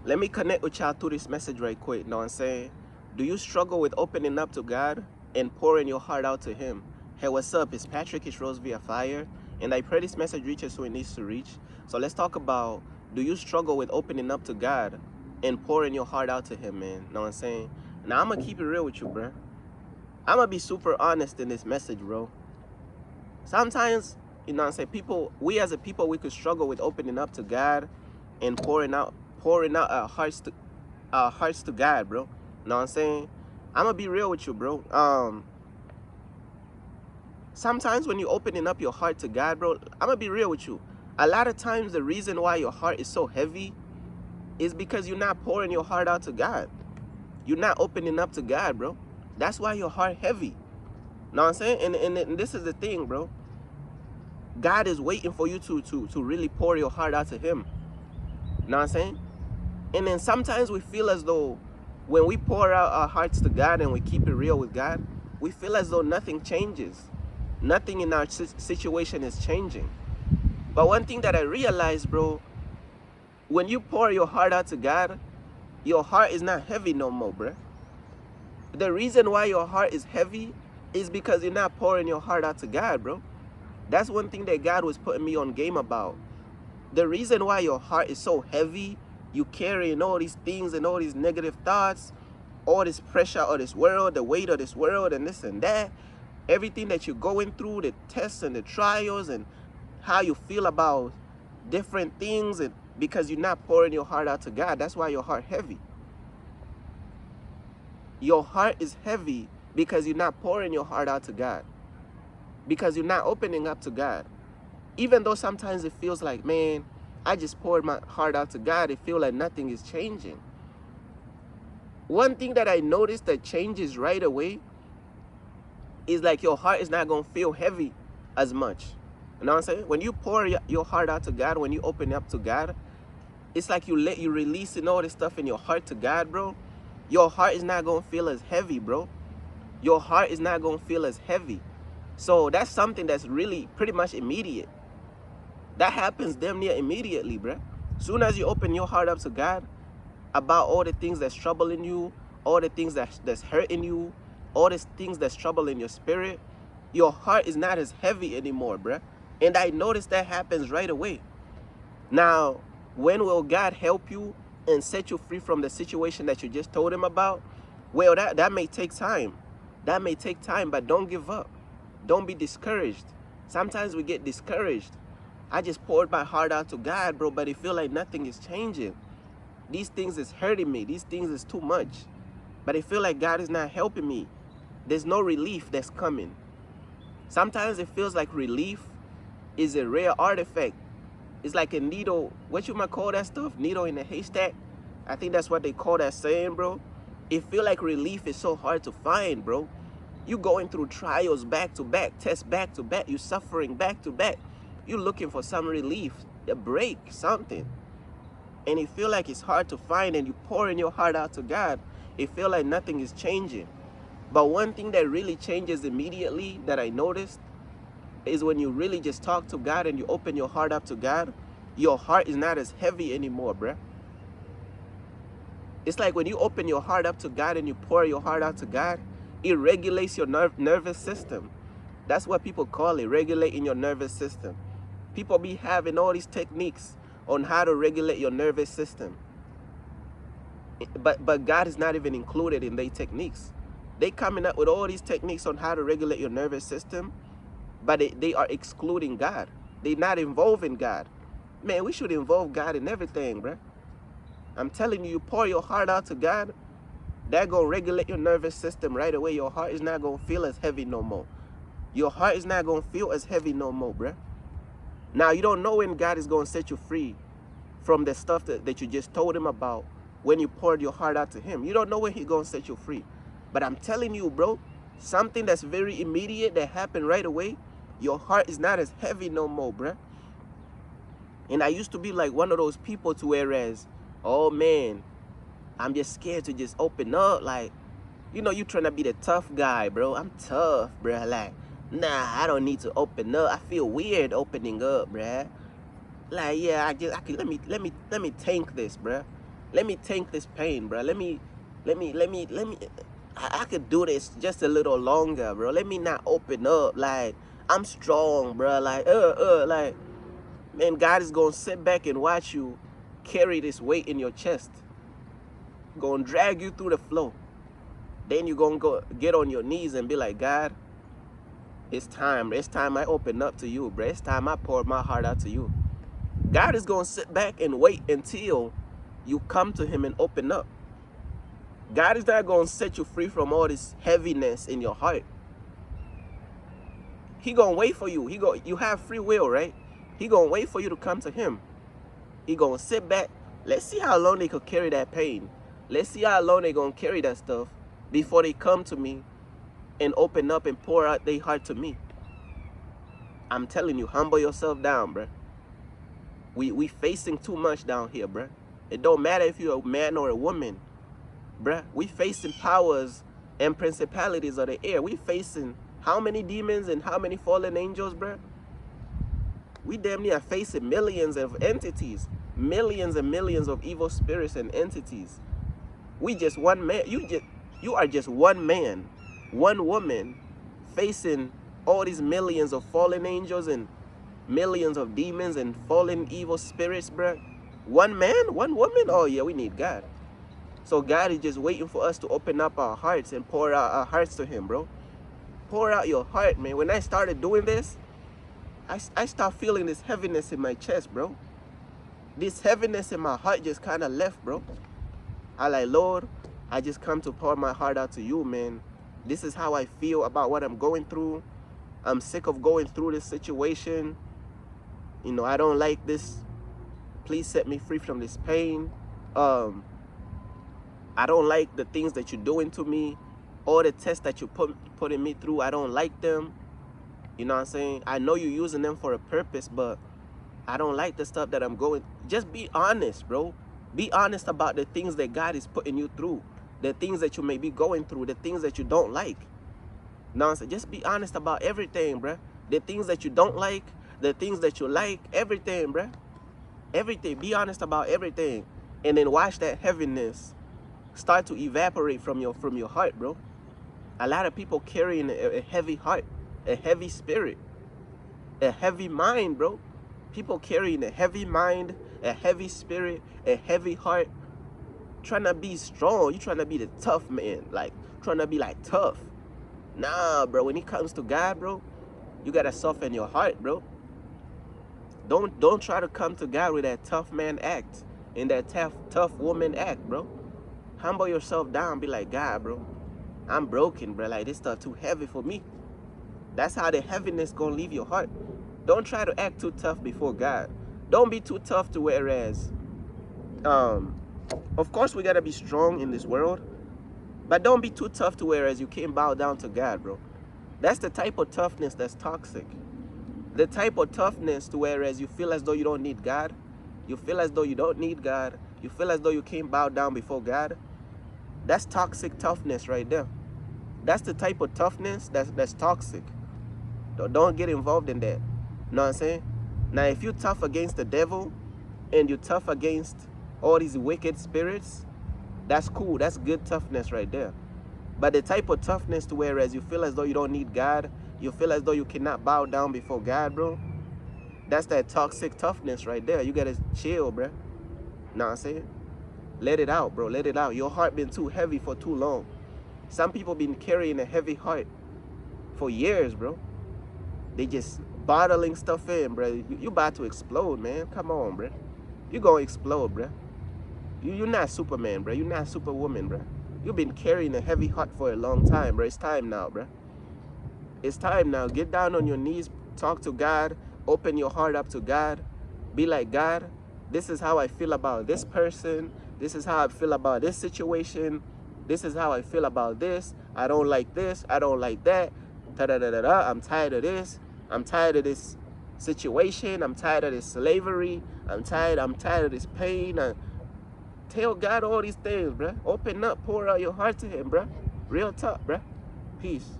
Let me connect with y'all through this message right quick. You know what I'm saying? Do you struggle with opening up to God and pouring your heart out to Him? Hey, what's up? It's Patrick. It's Rose via Fire. And I pray this message reaches who it needs to reach. So let's talk about, do you struggle with opening up to God and pouring your heart out to Him, man? You know what I'm saying? Now, I'm going to keep it real with you, bro. I'm going to be super honest in this message, bro. Sometimes, you know what I'm saying, we as a people, we could struggle with opening up to God and pouring out our hearts to God, bro. You know what I'm saying? I'm gonna be real with you, bro. Sometimes when you opening up your heart to God, bro, I'm gonna be real with you. A lot of times the reason why your heart is so heavy is because you're not pouring your heart out to God. You're not opening up to God, bro. That's why your heart heavy. You know what I'm saying? And this is the thing, bro. God is waiting for you to really pour your heart out to Him. You know what I'm saying? And then sometimes we feel as though when we pour out our hearts to God and we keep it real with God, we feel as though nothing changes. Nothing in our situation is changing. But one thing that I realized, bro, when you pour your heart out to God, your heart is not heavy no more, bro. The reason why your heart is heavy is because you're not pouring your heart out to God, bro. That's one thing that God was putting me on game about. The reason why your heart is so heavy, you carrying all these things and all these negative thoughts, all this pressure of this world, the weight of this world and this and that, everything that you're going through, the tests and the trials and how you feel about different things, and because you're not pouring your heart out to God, that's why your heart heavy. Your heart is heavy because you're not pouring your heart out to God, because you're not opening up to God. Even though sometimes it feels like, man, I just poured my heart out to God, it feels like nothing is changing. One thing that I noticed that changes right away is like your heart is not going to feel heavy as much. You know what I'm saying? When you pour your heart out to God, when you open up to God, it's like you releasing all this stuff in your heart to God, bro. Your heart is not going to feel as heavy, bro. Your heart is not going to feel as heavy. So that's something that's really pretty much immediate. That happens damn near immediately, bruh. Soon as you open your heart up to God about all the things that's troubling you, all the things that's hurting you, all the things that's troubling your spirit, your heart is not as heavy anymore, bruh. And I noticed that happens right away. Now, when will God help you and set you free from the situation that you just told Him about? Well, that may take time. That may take time, but don't give up. Don't be discouraged. Sometimes we get discouraged. I just poured my heart out to God, bro, but it feel like nothing is changing. These things is hurting me. These things is too much. But I feel like God is not helping me. There's no relief that's coming. Sometimes it feels like relief is a rare artifact. It's like a needle, what you might call that stuff? Needle in a haystack? I think that's what they call that saying, bro. It feel like relief is so hard to find, bro. You going through trials back to back, tests back to back, you suffering back to back. You looking for some relief, a break, something. And it feel like it's hard to find, and you pouring your heart out to God. It feel like nothing is changing. But one thing that really changes immediately that I noticed is when you really just talk to God and you open your heart up to God, your heart is not as heavy anymore, bruh. It's like when you open your heart up to God and you pour your heart out to God, it regulates your nervous system. That's what people call it, regulating your nervous system. People be having all these techniques on how to regulate your nervous system. But God is not even included in their techniques. They coming up with all these techniques on how to regulate your nervous system, but they are excluding God. They not involving God. Man, we should involve God in everything, bruh. I'm telling you, you pour your heart out to God, that gonna regulate your nervous system right away. Your heart is not gonna feel as heavy no more. Your heart is not gonna feel as heavy no more, bruh. Now, you don't know when God is gonna set you free from the stuff that you just told Him about when you poured your heart out to Him. You don't know when He's gonna set you free. But I'm telling you, bro, something that's very immediate that happened right away, your heart is not as heavy no more, bruh. And I used to be like one of those people to whereas, oh man, I'm just scared to just open up. Like, you know, you trying to be the tough guy, bro. I'm tough, bro. Like, nah, I don't need to open up. I feel weird opening up, bruh. Like, yeah, I can let me tank this, bruh. Let me take this pain, bro. Let me. I could do this just a little longer, bro. Let me not open up. Like, I'm strong, bro. Like, like, man, God is gonna sit back and watch you carry this weight in your chest. Gonna drag you through the floor. Then you're gonna go get on your knees and be like, God, it's time. It's time I open up to you, bro. It's time I pour my heart out to you. God is gonna sit back and wait until you come to him and open up. God is not gonna set you free from all this heaviness in your heart. He gonna wait for you. You have free will, right? He gonna wait for you to come to him. He gonna sit back. Let's see how long they could carry that pain. Let's see how long they gonna carry that stuff before they come to me and open up and pour out their heart to me. I'm telling you, humble yourself down, bruh. We facing too much down here, bruh. It don't matter if you're a man or a woman, bruh. We facing powers and principalities of the air. We facing how many demons and how many fallen angels, bruh? We damn near facing millions of entities, millions and millions of evil spirits and entities. We just one man. You are just one man, one woman, facing all these millions of fallen angels and millions of demons and fallen evil spirits, bruh. One man, one woman. Oh yeah, we need God. So God is just waiting for us to open up our hearts and pour out our hearts to him, bro. Pour out your heart, man. When I started doing this, I start feeling this heaviness in my chest, bro. This heaviness in my heart just kind of left, bro. I like, Lord, I just come to pour my heart out to you, man. This is how I feel about what I'm going through. I'm sick of going through this situation. You know, I don't like this. Please set me free from this pain. I don't like the things that you're doing to me. All the tests that you're putting me through, I don't like them. You know what I'm saying? I know you're using them for a purpose, but I don't like the stuff that I'm going. Just be honest, bro. Be honest about the things that God is putting you through. The things that you may be going through. The things that you don't like. You know what I'm saying? Just be honest about everything, bro. The things that you don't like. The things that you like. Everything, bro. Everything. Be honest about everything. And then watch that heaviness start to evaporate from your heart, bro. A lot of people carrying a heavy heart, a heavy spirit, a heavy mind, bro. People carrying a heavy mind, a heavy spirit, a heavy heart, trying to be strong. You trying to be the tough man, like trying to be like tough. Nah, bro. When it comes to God, bro, you gotta soften your heart, bro. Don't try to come to God with that tough man act and that tough woman act, bro. Humble yourself down. Be like, God, bro, I'm broken, bro. Like, this stuff too heavy for me. That's how the heaviness gonna leave your heart. Don't try to act too tough before God. Don't be too tough to whereas, of course we gotta be strong in this world, but don't be too tough to whereas you can't bow down to God, bro. That's the type of toughness that's toxic. The type of toughness to whereas you feel as though you don't need God. You feel as though you don't need God. You feel as though you can't bow down before God. That's toxic toughness right there. That's the type of toughness that's toxic. Don't get involved in that. You know what I'm saying? Now, if you're tough against the devil and you're tough against all these wicked spirits, that's cool. That's good toughness right there. But the type of toughness to whereas you feel as though you don't need God, you feel as though you cannot bow down before God, bro, that's that toxic toughness right there. You gotta chill, bro. Know what I'm saying? Let it out, bro. Let it out. Your heart been too heavy for too long. Some people been carrying a heavy heart for years, bro. They just bottling stuff in, bro. You about to explode, man. Come on, bro. You gonna explode, bro. You're not Superman, bro. You're not Superwoman, bro. You've been carrying a heavy heart for a long time, bro. It's time now, bro. It's time now. Get down on your knees. Talk to God. Open your heart up to God. Be like, God, this is how I feel about this person. This is how I feel about this situation. This is how I feel about this. I don't like this. I don't like that. Da-da-da-da-da. I'm tired of this. I'm tired of this situation. I'm tired of this slavery. I'm tired of this pain. Tell God all these things, bruh. Open up. Pour out your heart to him, bruh. Real talk, bruh. Peace.